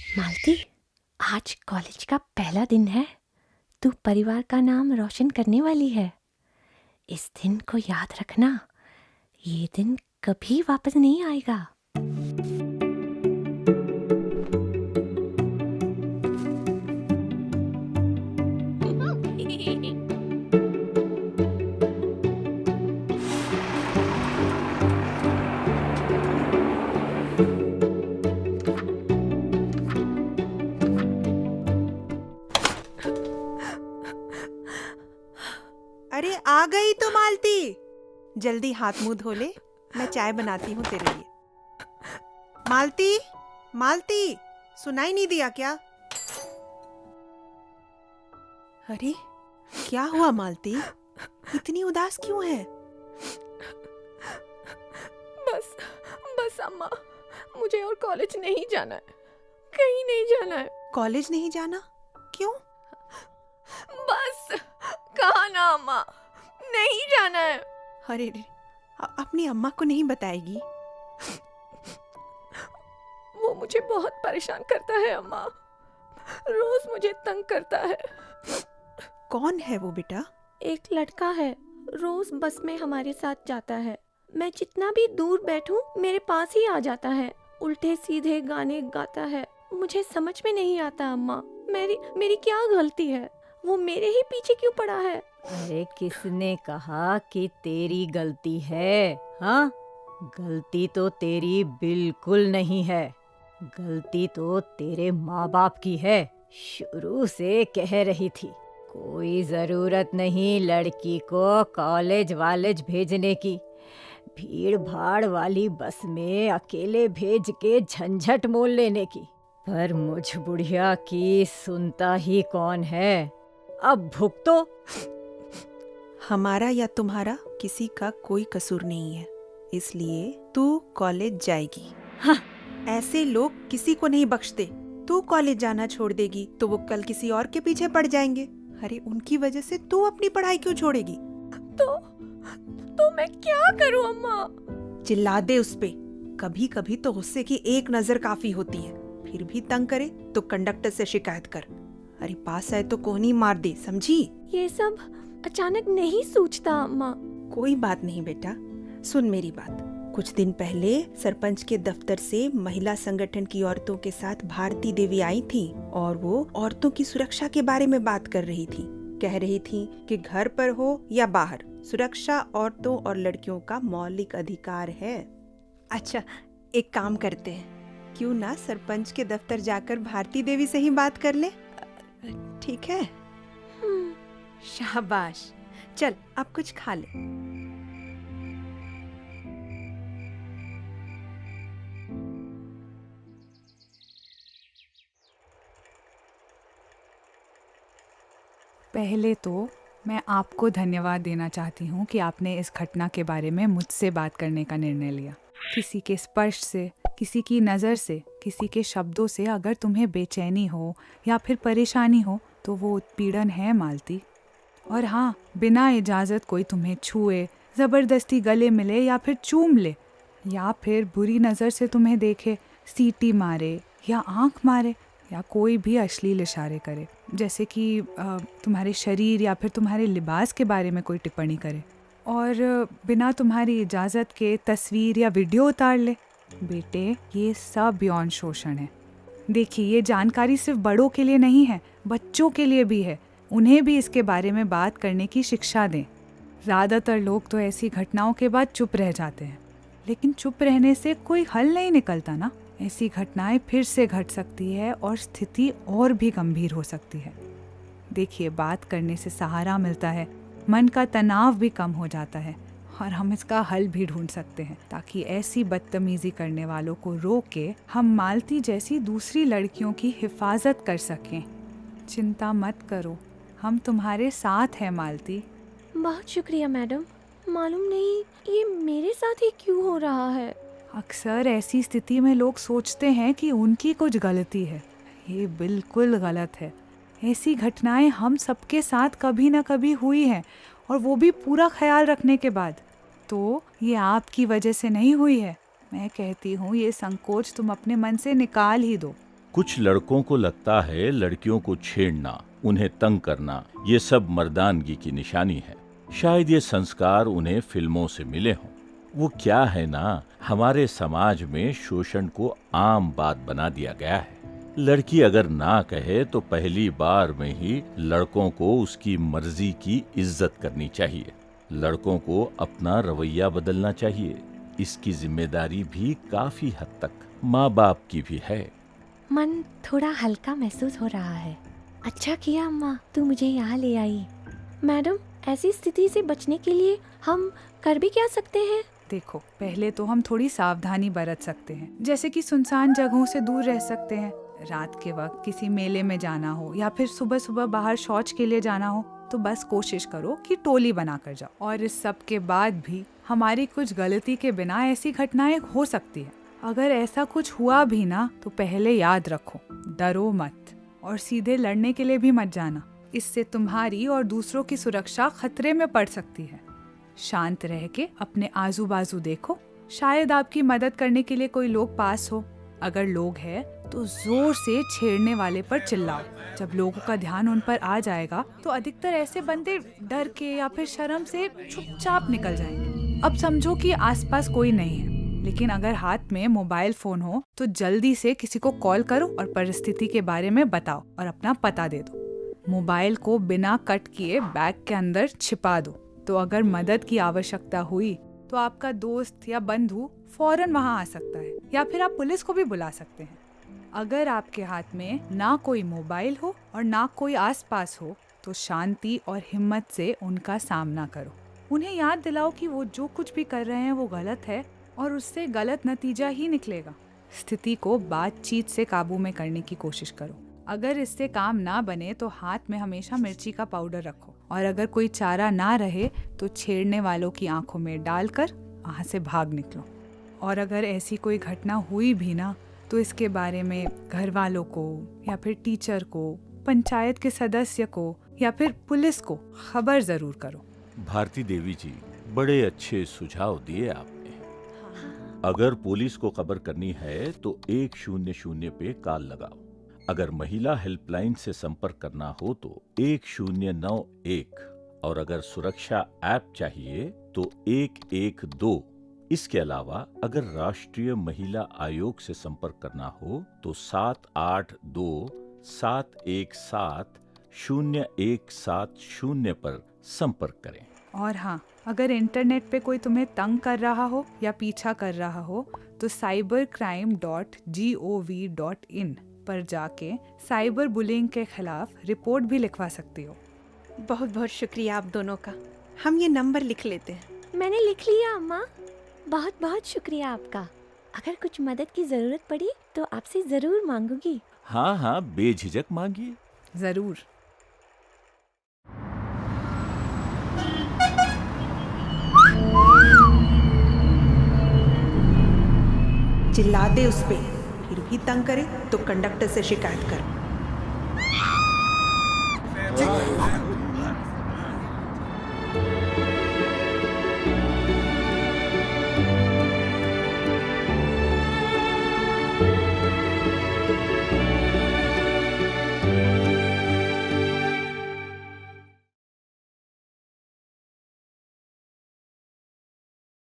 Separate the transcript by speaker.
Speaker 1: मालती, आज कॉलेज का पहला दिन है। तू परिवार का नाम रोशन करने वाली है। इस दिन को याद रखना, ये दिन कभी वापस नहीं आएगा।
Speaker 2: अरे आ गई तो मालती, जल्दी हाथ मुंह धो ले, मैं चाय बनाती हूँ तेरे लिए। मालती, मालती, सुनाई नहीं दिया क्या? अरे क्या हुआ मालती, इतनी उदास क्यों है?
Speaker 1: बस बस अम्मा, मुझे और कॉलेज नहीं जाना है, कहीं नहीं जाना है।
Speaker 2: कॉलेज नहीं जाना? क्यों?
Speaker 1: बस कहा ना अम्मा, नहीं जाना है।
Speaker 2: अरे अपनी अम्मा को नहीं बताएगी?
Speaker 1: वो मुझे बहुत परेशान करता है अम्मा, रोज मुझे तंग करता है।
Speaker 2: कौन है वो बेटा?
Speaker 1: एक लड़का है, रोज बस में हमारे साथ जाता है। मैं जितना भी दूर बैठूं मेरे पास ही आ जाता है, उल्टे सीधे गाने गाता है। मुझे समझ में नहीं आता अम्मा, मेरी क्या गलती है? वो मेरे ही पीछे क्यों पड़ा है?
Speaker 3: अरे किसने कहा कि तेरी गलती है? हाँ, गलती तो तेरी बिल्कुल नहीं है। गलती तो तेरे माँ बाप की है। शुरू से कह रही थी कोई जरूरत नहीं लड़की को कॉलेज वालेज भेजने की। भीड़ भाड़ वाली बस में अकेले भेज के झंझट मोल लेने की। पर मुझ बुढ़िया की सुनता ही कौन है। अब भुगतो।
Speaker 2: हमारा या तुम्हारा किसी का कोई कसूर नहीं है, इसलिए तू कॉलेज जाएगी।
Speaker 3: हाँ।
Speaker 2: ऐसे लोग किसी को नहीं बख्शते। तू कॉलेज जाना छोड़ देगी तो वो कल किसी और के पीछे पड़ जाएंगे। अरे उनकी वजह से तू अपनी पढ़ाई क्यों छोड़ेगी?
Speaker 1: तो मैं क्या करूं अम्मा?
Speaker 2: चिल्ला दे उस पे। कभी कभी तो गुस्से की एक नजर काफी होती है। फिर भी तंग करे तो कंडक्टर से शिकायत कर। अरे पास आए तो कोहनी मार दे, समझी?
Speaker 1: ये सब अचानक नहीं सूझता अम्मा।
Speaker 2: कोई बात नहीं बेटा, सुन मेरी बात। कुछ दिन पहले सरपंच के दफ्तर से महिला संगठन की औरतों के साथ भारती देवी आई थी और वो औरतों की सुरक्षा के बारे में बात कर रही थी। कह रही थी कि घर पर हो या बाहर, सुरक्षा औरतों और लड़कियों का मौलिक अधिकार है। अच्छा, एक काम करते हैं, क्यों ना सरपंच के दफ्तर जाकर भारती देवी से ही बात कर ले? ठीक है? शाबाश, चल अब कुछ खा ले।
Speaker 4: पहले तो मैं आपको धन्यवाद देना चाहती हूँ कि आपने इस घटना के बारे में मुझसे बात करने का निर्णय लिया। किसी के स्पर्श से, किसी की नज़र से, किसी के शब्दों से अगर तुम्हें बेचैनी हो या फिर परेशानी हो तो वो उत्पीड़न है मालती। और हाँ, बिना इजाज़त कोई तुम्हें छुए, ज़बरदस्ती गले मिले या फिर चूम ले या फिर बुरी नज़र से तुम्हें देखे, सीटी मारे या आँख मारे या कोई भी अश्लील इशारे करे, जैसे कि तुम्हारे शरीर या फिर तुम्हारे लिबास के बारे में कोई टिप्पणी करे और बिना तुम्हारी इजाज़त के तस्वीर या वीडियो उतार ले। बेटे, ये सब यौन शोषण है। देखिए, ये जानकारी सिर्फ बड़ों के लिए नहीं है, बच्चों के लिए भी है। उन्हें भी इसके बारे में बात करने की शिक्षा दें। ज़्यादातर लोग तो ऐसी घटनाओं के बाद चुप रह जाते हैं, लेकिन चुप रहने से कोई हल नहीं निकलता ना। ऐसी घटनाएं फिर से घट सकती है और स्थिति और भी गंभीर हो सकती है। देखिए, बात करने से सहारा मिलता है, मन का तनाव भी कम हो जाता है और हम इसका हल भी ढूंढ सकते हैं ताकि ऐसी बदतमीजी करने वालों को रोक के हम मालती जैसी दूसरी लड़कियों की हिफाजत कर सकें। चिंता मत करो, हम तुम्हारे साथ हैं मालती।
Speaker 1: बहुत शुक्रिया मैडम। मालूम नहीं ये मेरे साथ ही क्यों हो रहा है।
Speaker 4: अक्सर ऐसी स्थिति में लोग सोचते हैं कि उनकी कुछ गलती है। ये बिल्कुल गलत है। ऐसी घटनाएं हम सबके साथ कभी ना कभी हुई हैं, और वो भी पूरा ख्याल रखने के बाद। तो ये आपकी वजह से नहीं हुई है। मैं कहती हूँ ये संकोच तुम अपने मन से निकाल ही दो।
Speaker 5: कुछ लड़कों को लगता है लड़कियों को छेड़ना, उन्हें तंग करना, ये सब मर्दानगी की निशानी है। शायद ये संस्कार उन्हें फिल्मों से मिले हों। वो क्या है ना, हमारे समाज में शोषण को आम बात बना दिया गया है। लड़की अगर ना कहे तो पहली बार में ही लड़कों को उसकी मर्जी की इज्जत करनी चाहिए। लड़कों को अपना रवैया बदलना चाहिए। इसकी जिम्मेदारी भी काफी हद तक माँ बाप की भी है।
Speaker 1: मन थोड़ा हल्का महसूस हो रहा है। अच्छा किया अम्मा, तू मुझे यहाँ ले आई। मैडम, ऐसी स्थिति से बचने के लिए हम कर भी क्या सकते हैं?
Speaker 4: देखो, पहले तो हम थोड़ी सावधानी बरत सकते हैं, जैसे कि सुनसान जगहों से दूर रह सकते हैं। रात के वक्त किसी मेले में जाना हो या फिर सुबह सुबह बाहर शौच के लिए जाना हो तो बस कोशिश करो कि टोली बना कर जाओ। और इस सब के बाद भी हमारी कुछ गलती के बिना ऐसी घटनाएं हो सकती है। अगर ऐसा कुछ हुआ भी ना तो पहले याद रखो, डरो मत और सीधे लड़ने के लिए भी मत जाना। इससे तुम्हारी और दूसरों की सुरक्षा खतरे में पड़ सकती है। शांत रह के अपने आजू बाजू देखो, शायद आपकी मदद करने के लिए कोई लोग पास हो। अगर लोग हैं तो जोर से छेड़ने वाले पर चिल्लाओ। जब लोगों का ध्यान उन पर आ जाएगा तो अधिकतर ऐसे बंदे डर के या फिर शर्म से चुपचाप निकल जाएंगे। अब समझो कि आसपास कोई नहीं है, लेकिन अगर हाथ में मोबाइल फोन हो तो जल्दी से किसी को कॉल करो और परिस्थिति के बारे में बताओ और अपना पता दे दो। मोबाइल को बिना कट किए बैग के अंदर छिपा दो, तो अगर मदद की आवश्यकता हुई तो आपका दोस्त या बंधु फौरन वहां आ सकता है, या फिर आप पुलिस को भी बुला सकते हैं। अगर आपके हाथ में ना कोई मोबाइल हो और ना कोई आसपास हो तो शांति और हिम्मत से उनका सामना करो। उन्हें याद दिलाओ कि वो जो कुछ भी कर रहे हैं वो गलत है और उससे गलत नतीजा ही निकलेगा। स्थिति को बातचीत से काबू में करने की कोशिश करो। अगर इससे काम ना बने तो हाथ में हमेशा मिर्ची का पाउडर रखो, और अगर कोई चारा ना रहे तो छेड़ने वालों की आंखों में डालकर वहाँ से भाग निकलो। और अगर ऐसी कोई घटना हुई भी ना तो इसके बारे में घर वालों को या फिर टीचर को, पंचायत के सदस्य को या फिर पुलिस को खबर जरूर करो।
Speaker 5: भारती देवी जी, बड़े अच्छे सुझाव दिए आपने। अगर पुलिस को खबर करनी है तो 100 पे कॉल लगाओ। अगर महिला हेल्पलाइन से संपर्क करना हो तो 1091, और अगर सुरक्षा ऐप चाहिए तो 112। इसके अलावा अगर राष्ट्रीय महिला आयोग से संपर्क करना हो तो 782-717-0170 पर संपर्क करें।
Speaker 4: और हाँ, अगर इंटरनेट पे कोई तुम्हें तंग कर रहा हो या पीछा कर रहा हो तो cybercrime.gov.in पर जाके साइबर बुलिंग के खिलाफ रिपोर्ट भी लिखवा सकती हो।
Speaker 2: बहुत बहुत शुक्रिया आप दोनों का। हम ये नंबर लिख लेते हैं।
Speaker 1: मैंने लिख लिया अम्मा। बहुत बहुत शुक्रिया आपका। अगर कुछ मदद की जरूरत पड़ी तो आपसे जरूर मांगूंगी।
Speaker 5: हाँ हाँ, बेझिझक मांगिए।
Speaker 4: जरूर।
Speaker 2: चिल्ला दे उस पे, फिर भी तंग करे तो कंडक्टर से शिकायत कर।